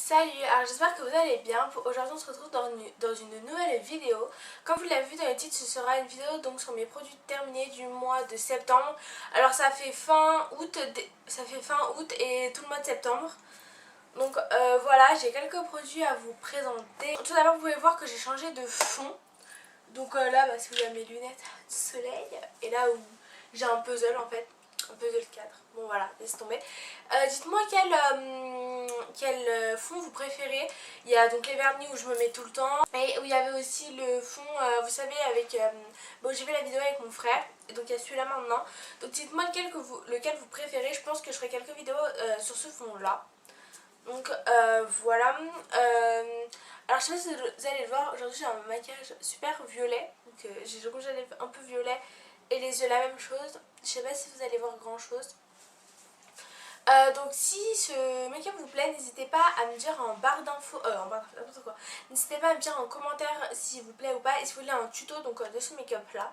Salut, alors j'espère que vous allez bien. Aujourd'hui on se retrouve dans une nouvelle vidéo. Comme vous l'avez vu dans le titre, ce sera une vidéo donc sur mes produits terminés du mois de septembre. Alors ça fait fin août et tout le mois de septembre. Donc voilà, j'ai quelques produits à vous présenter. Tout d'abord vous pouvez voir que j'ai changé de fond. Donc là si vous avez mes lunettes de soleil et là où j'ai un puzzle en fait. Un puzzle 4. Bon voilà, laisse tomber. Dites-moi quel fond vous préférez. Il y a donc les vernis où je me mets tout le temps. Et où il y avait aussi le fond, vous savez, avec... bon, j'ai fait la vidéo avec mon frère. Et donc il y a celui-là maintenant. Donc dites-moi lequel vous préférez. Je pense que je ferai quelques vidéos sur ce fond-là. Donc voilà. Alors je sais pas si vous allez le voir. Aujourd'hui j'ai un maquillage super violet. Donc j'ai le rouge à lèvres un peu violet. Et les yeux la même chose. Je sais pas si vous allez voir grand chose. Donc si ce make-up vous plaît, n'hésitez pas à me dire en barre d'infos, n'importe quoi. N'hésitez pas à me dire en commentaire s'il vous plaît ou pas et si vous voulez un tuto donc, de ce make-up là.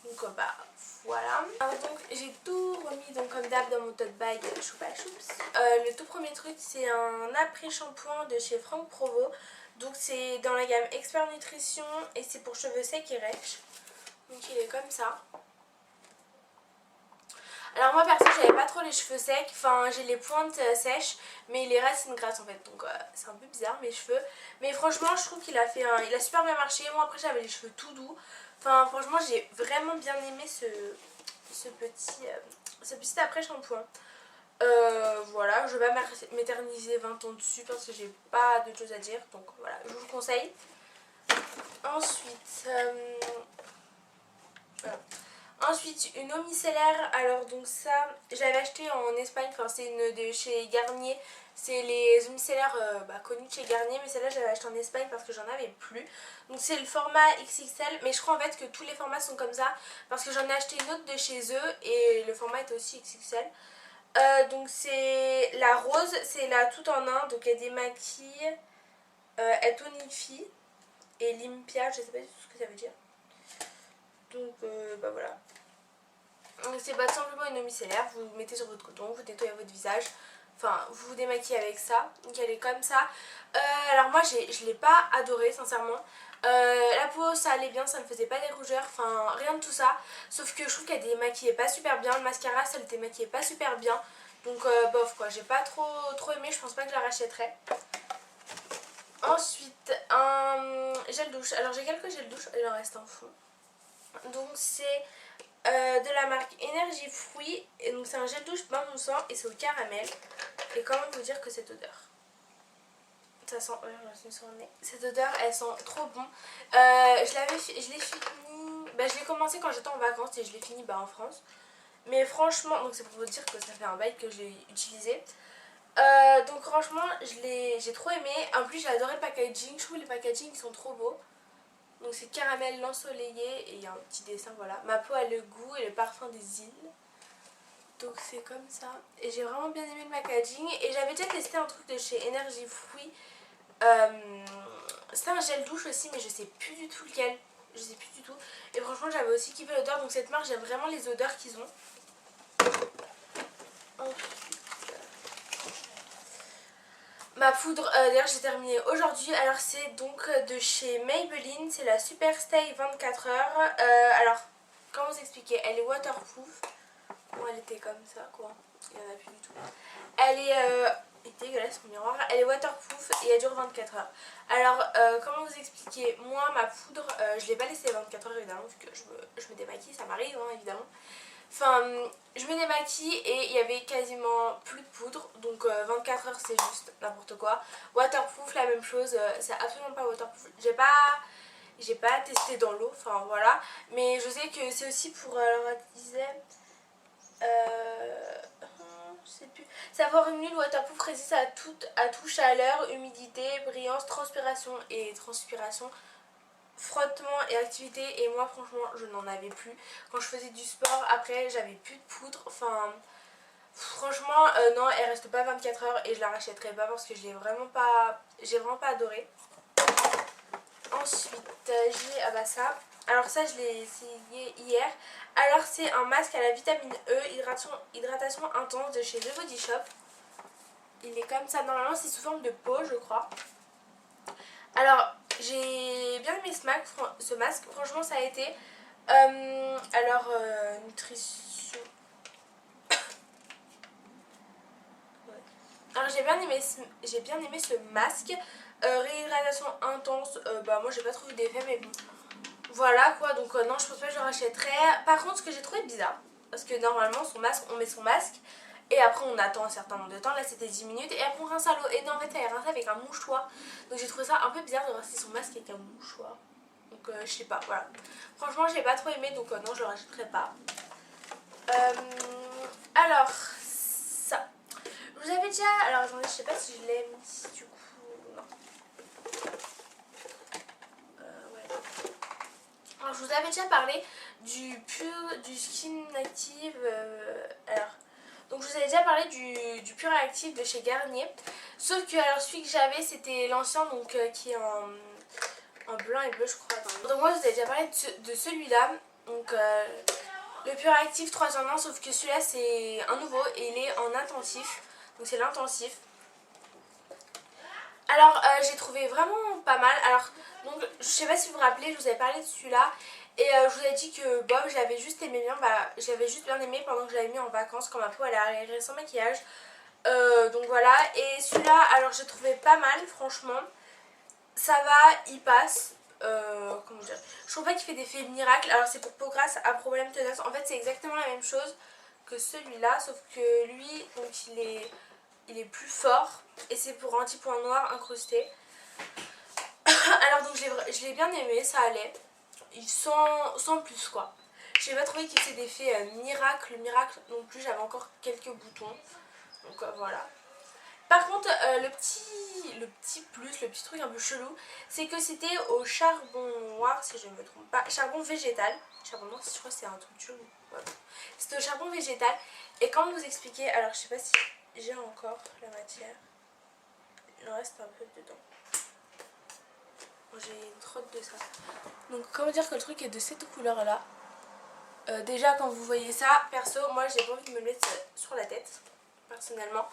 Donc bah voilà. Alors, donc j'ai tout remis donc comme d'hab dans mon tote bag Choupa Choups. Le tout premier truc c'est un après-shampoing de chez Franck Provo. Donc c'est dans la gamme Expert Nutrition et c'est pour cheveux secs et rêches. Donc il est comme ça. Alors moi perso j'avais pas trop les cheveux secs, enfin j'ai les pointes sèches mais les racines grasses en fait, donc c'est un peu bizarre mes cheveux. Mais franchement je trouve qu'il a super bien marché. Moi après j'avais les cheveux tout doux, enfin franchement j'ai vraiment bien aimé ce petit après shampoing. Voilà, je vais pas m'éterniser 20 ans dessus parce que j'ai pas de choses à dire, donc voilà, je vous le conseille. Ensuite, voilà. Ensuite une eau micellaire, alors donc ça j'avais acheté en Espagne, enfin c'est une de chez Garnier, c'est les eaux micellaires connues de chez Garnier, mais celle-là j'avais acheté en Espagne parce que j'en avais plus. Donc c'est le format XXL, mais je crois en fait que tous les formats sont comme ça parce que j'en ai acheté une autre de chez eux et le format est aussi XXL. Donc c'est la rose, c'est la tout en un, donc elle démaquille, elle tonifie et limpia, je sais pas du tout ce que ça veut dire. Donc bah voilà. C'est pas simplement une eau micellaire, vous mettez sur votre coton, vous nettoyez votre visage, enfin vous vous démaquillez avec ça, donc elle est comme ça. Alors moi je l'ai pas adoré sincèrement. La peau ça allait bien, ça me faisait pas des rougeurs, enfin rien de tout ça. Sauf que je trouve qu'elle démaquillait pas super bien, le mascara ça le démaquillait pas super bien. Donc bof quoi, j'ai pas trop aimé, je pense pas que je la rachèterai. Ensuite un gel douche, alors j'ai quelques gels douche, il en reste un fond. Donc c'est de la marque Énergie Fruits. Et donc c'est un gel douche bain moussant et c'est au caramel. Et comment vous dire que cette odeur, ça sent, cette odeur elle sent trop bon. Je l'ai fini, je l'ai commencé quand j'étais en vacances et je l'ai fini en France. Mais franchement, donc c'est pour vous dire que ça fait un bail que je l'ai utilisé. Donc franchement j'ai trop aimé. En plus j'ai adoré le packaging, je trouve les packaging ils sont trop beaux. Donc c'est caramel l'ensoleillé et il y a un petit dessin, voilà. Ma peau a le goût et le parfum des îles. Donc c'est comme ça. Et j'ai vraiment bien aimé le packaging. Et j'avais déjà testé un truc de chez Énergie Fruits. C'était un gel douche aussi mais je sais plus du tout lequel. Je sais plus du tout. Et franchement j'avais aussi kiffé l'odeur. Donc cette marque j'aime vraiment les odeurs qu'ils ont. Ma poudre, d'ailleurs j'ai terminé aujourd'hui, alors c'est donc de chez Maybelline, c'est la Super Stay 24 heures. Alors, comment vous expliquer, elle est waterproof. Bon elle était comme ça quoi, il n'y en a plus du tout. Elle est dégueulasse mon miroir, elle est waterproof et elle dure 24 heures. Alors comment vous expliquer, moi ma poudre, je l'ai pas laissée 24 heures évidemment vu que je me démaquille, ça m'arrive évidemment. Enfin, je me démaquille et il y avait quasiment plus de poudre, donc 24 heures c'est juste n'importe quoi. Waterproof la même chose, c'est absolument pas waterproof. J'ai pas testé dans l'eau, enfin voilà. Mais je sais que c'est aussi pour, alors elle disait, je sais plus. Savoir une huile waterproof résiste à toute chaleur, humidité, brillance, transpiration et transpiration. Frottement et activité, et moi franchement je n'en avais plus quand je faisais du sport. Après j'avais plus de poudre, enfin franchement non, elle reste pas 24 heures et je la rachèterai pas parce que j'ai vraiment pas adoré. Ensuite j'ai ça, alors ça je l'ai essayé hier. Alors c'est un masque à la vitamine E, hydratation intense de chez The Body Shop. il est comme ça. Normalement c'est sous forme de peau je crois. Alors j'ai bien aimé ce masque. Franchement ça a été. Alors nutrition. Alors j'ai bien aimé ce masque. Réhydratation intense. Bah moi j'ai pas trouvé d'effet mais bon. Voilà quoi, donc non je pense pas que je le rachèterais. Par contre ce que j'ai trouvé bizarre, parce que normalement son masque, on met son masque et après on attend un certain nombre de temps, là c'était 10 minutes et après on rince à l'eau. Et non en fait elle est rincée avec un mouchoir. Donc j'ai trouvé ça un peu bizarre de rincer son masque avec un mouchoir. Donc je sais pas, voilà. Franchement je l'ai pas trop aimé donc non je le rachèterai pas. Alors ça. Je vous avais déjà. Alors attendez, je sais pas si je l'ai mis du coup. Non. Ouais. Alors je vous avais déjà parlé du Skin Active. Alors. Donc je vous avais déjà parlé du Pure Active de chez Garnier. Sauf que alors celui que j'avais c'était l'ancien donc qui est en blanc et bleu je crois. Attends. Donc moi je vous avais déjà parlé de celui-là. Donc le Pure Active 3 en 1 sauf que celui-là c'est un nouveau et il est en intensif. Donc c'est l'intensif. Alors j'ai trouvé vraiment pas mal. Alors donc je sais pas si vous vous rappelez, je vous avais parlé de celui-là. Et je vous ai dit que Bob j'avais juste aimé bien, j'avais juste bien aimé pendant que je l'avais mis en vacances quand ma peau elle est arrivée sans maquillage. Donc voilà, et celui-là alors j'ai trouvé pas mal franchement. Ça va, il passe. Comment dire, je trouve pas qu'il fait d'effet miracle. Alors c'est pour peau grasse à problème tenace. En fait c'est exactement la même chose que celui-là, sauf que lui donc il est plus fort et c'est pour anti-point noir incrusté. Alors donc je l'ai bien aimé, ça allait. Sans plus quoi. J'ai pas trouvé qu'il faisait d'effet miracle non plus, j'avais encore quelques boutons. Donc voilà. Par contre le petit truc un peu chelou, c'est que c'était au charbon noir si je ne me trompe pas. Charbon végétal. Charbon noir je crois que c'est un truc chelou. Ouais. C'était au charbon végétal. Et quand vous expliquez, alors je sais pas si j'ai encore la matière. Il en reste un peu dedans. J'ai une trotte de ça. Donc comment dire que le truc est de cette couleur là. Déjà quand vous voyez ça, perso moi j'ai pas envie de me le mettre sur la tête personnellement.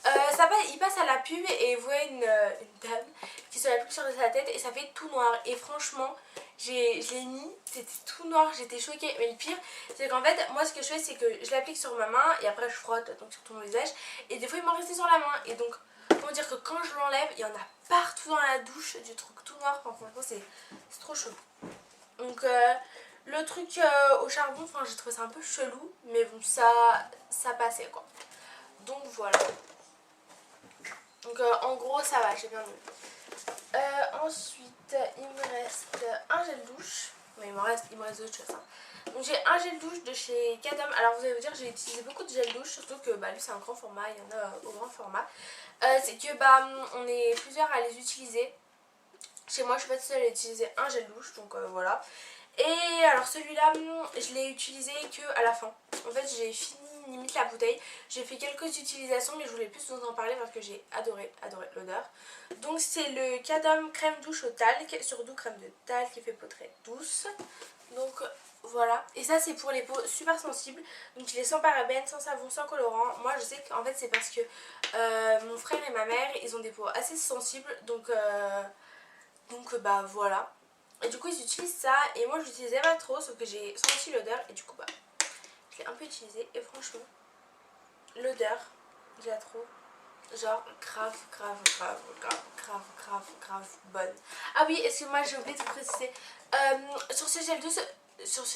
Il passe à la pub et vous voyez une dame qui se l'applique sur sa tête et ça fait tout noir. Et franchement je l'ai mis, c'était tout noir, j'étais choquée. Mais le pire c'est qu'en fait moi ce que je fais c'est que je l'applique sur ma main et après je frotte donc sur tout mon visage. Et des fois il m'en restait sur la main et donc comment dire que quand je l'enlève il y en a partout dans la douche du truc tout noir. Enfin, franchement c'est trop chelou. Donc le truc au charbon, enfin j'ai trouvé ça un peu chelou, mais bon ça passait quoi. Donc voilà. Donc en gros ça va, j'ai bien aimé. Ensuite il me reste un gel douche. Mais il me reste d'autres choses. Hein. Donc j'ai un gel douche de chez Cadam. Alors vous allez vous dire j'ai utilisé beaucoup de gel douche, surtout que lui c'est un grand format, il y en a au grand format. C'est que on est plusieurs à les utiliser. Chez moi je suis pas seule à utiliser un gel douche, donc voilà. Et alors celui-là, je l'ai utilisé que à la fin. En fait j'ai fini limite la bouteille. J'ai fait quelques utilisations mais je voulais plus vous en parler parce que j'ai adoré l'odeur. Donc c'est le Cadam crème douche au talc, surdoux crème de talc qui fait peau très douce. Donc voilà. Et ça c'est pour les peaux super sensibles. Donc il est sans parabènes, sans savon, sans colorant. Moi je sais qu'en fait c'est parce que mon frère et ma mère ils ont des peaux assez sensibles. Donc bah voilà. Et du coup ils utilisent ça et moi je l'utilisais pas trop sauf que j'ai senti l'odeur et du coup je l'ai un peu utilisé et franchement l'odeur je la trouve genre grave bonne. Ah oui excuse-moi j'ai oublié de vous préciser sur ce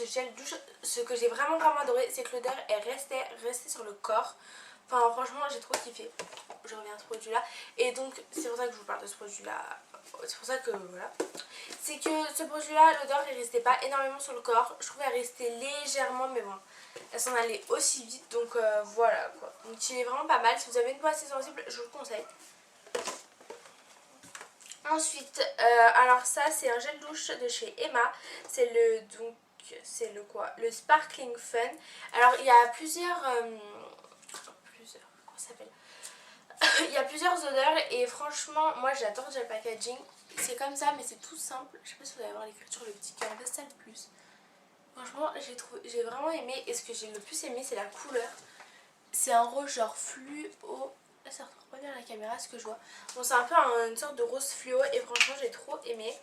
gel douche ce que j'ai vraiment adoré c'est que l'odeur est restée sur le corps. Enfin franchement j'ai trop kiffé. Je reviens à ce produit là et donc c'est pour ça que je vous parle de ce produit là. C'est pour ça que voilà. C'est que ce produit là l'odeur elle restait pas énormément sur le corps. Je trouvais elle restait légèrement mais bon elle s'en allait aussi vite donc voilà quoi. Donc il est vraiment pas mal. Si vous avez une peau assez sensible je vous le conseille. Ensuite alors ça c'est un gel douche de chez Emma. C'est le quoi, le Sparkling Fun. Alors il y a plusieurs comment ça s'appelle il y a plusieurs odeurs et franchement moi j'adore déjà le packaging. C'est comme ça mais c'est tout simple. Je sais pas si vous allez voir l'écriture, le petit cœur Vestal Plus. Franchement j'ai vraiment aimé et ce que j'ai le plus aimé c'est la couleur. C'est un rose genre fluo. ça retrouve pas bien la caméra ce que je vois. Bon, c'est un peu une sorte de rose fluo et franchement j'ai trop aimé.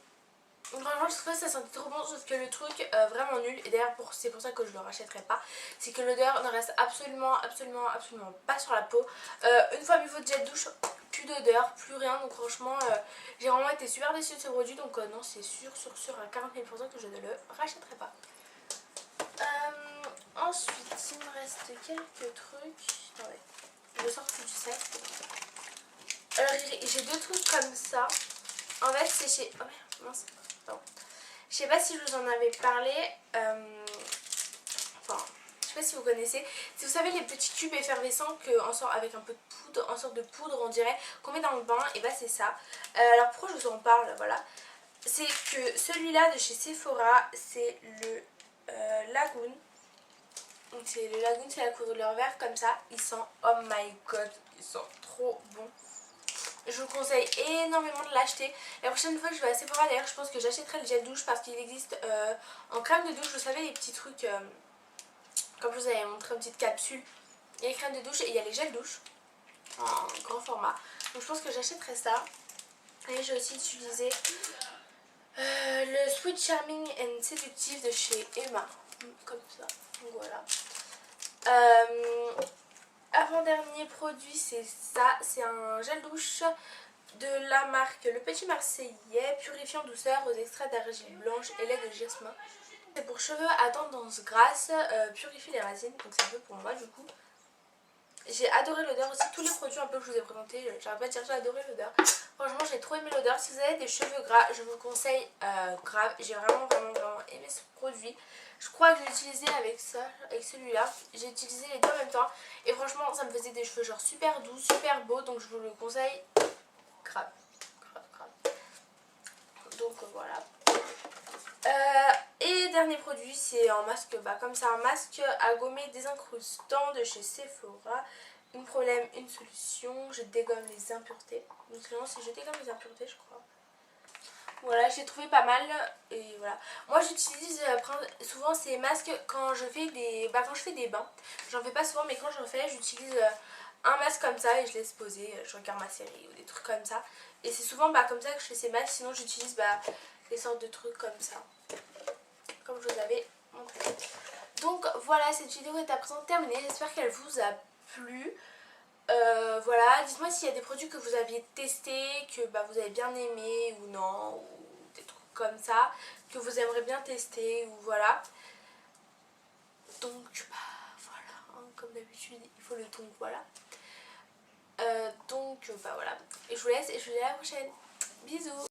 Donc franchement je trouve que ça sentait trop bon, sauf que le truc vraiment nul, et d'ailleurs c'est pour ça que je le rachèterai pas, c'est que l'odeur ne reste absolument pas sur la peau. Une fois mis votre gel douche, plus d'odeur, plus rien, donc franchement j'ai vraiment été super déçue de ce produit, donc non, c'est sûr à 40 000% que je ne le rachèterai pas. Ensuite il me reste quelques trucs. Attendez, je sors tout du sac. Alors j'ai deux trucs comme ça. En fait c'est chez... Oh merde, mince. Pardon. Je sais pas si je vous en avais parlé. Enfin, je sais pas si vous connaissez. Si vous savez les petits cubes effervescents avec un peu de poudre, en sorte de poudre on dirait, qu'on met dans le bain, et bah c'est ça. Alors pourquoi je vous en parle, voilà. C'est que celui-là de chez Sephora, c'est le Lagoon. Donc c'est le Lagoon, c'est la couleur vert comme ça. Il sent, oh my god, il sent trop bon. Je vous conseille énormément de l'acheter. La prochaine fois que je vais à Sephora, d'ailleurs, je pense que j'achèterai le gel douche parce qu'il existe en crème de douche. Vous savez, les petits trucs, comme je vous avais montré, une petite capsule. Il y a les crèmes de douche et il y a les gels douche en grand format. Donc je pense que j'achèterai ça. Et j'ai aussi utilisé le Sweet Charming and Seductive de chez Emma. Comme ça. Donc voilà. Avant-dernier produit, c'est ça. C'est un gel douche de la marque Le Petit Marseillais, purifiant douceur aux extraits d'argile blanche et lait de jasmin. C'est pour cheveux à tendance grasse, purifie les racines, donc c'est un peu pour moi du coup. J'ai adoré l'odeur aussi, tous les produits un peu que je vous ai présentés, j'arrête pas de dire j'ai adoré l'odeur. Franchement j'ai trop aimé l'odeur. Si vous avez des cheveux gras, je vous conseille grave. J'ai vraiment aimé ce produit. Je crois que j'ai utilisé avec ça, avec celui-là. J'ai utilisé les deux en même temps. Et franchement ça me faisait des cheveux genre super doux, super beaux. Donc je vous le conseille grave. Donc voilà. Et dernier produit, c'est un masque, comme c'est un masque à gommer désincrustant de chez Sephora. Un problème, une solution, je dégomme les impuretés. Donc c'est je dégomme les impuretés, je crois. Voilà, j'ai trouvé pas mal et voilà. Moi j'utilise souvent ces masques quand je fais des bains. J'en fais pas souvent, mais quand j'en fais, j'utilise un masque comme ça et je laisse poser, je regarde ma série ou des trucs comme ça. Et c'est souvent comme ça que je fais ces masques, sinon j'utilise des sortes de trucs comme ça, comme je vous avais montré. Donc voilà, cette vidéo est à présent terminée, j'espère qu'elle vous a plu. Voilà, dites-moi s'il y a des produits que vous aviez testés, que vous avez bien aimé ou non, ou des trucs comme ça, que vous aimeriez bien tester, ou voilà. Donc voilà, hein, comme d'habitude, il faut le donc voilà. Donc voilà, et je vous laisse et je vous dis à la prochaine. Bisous.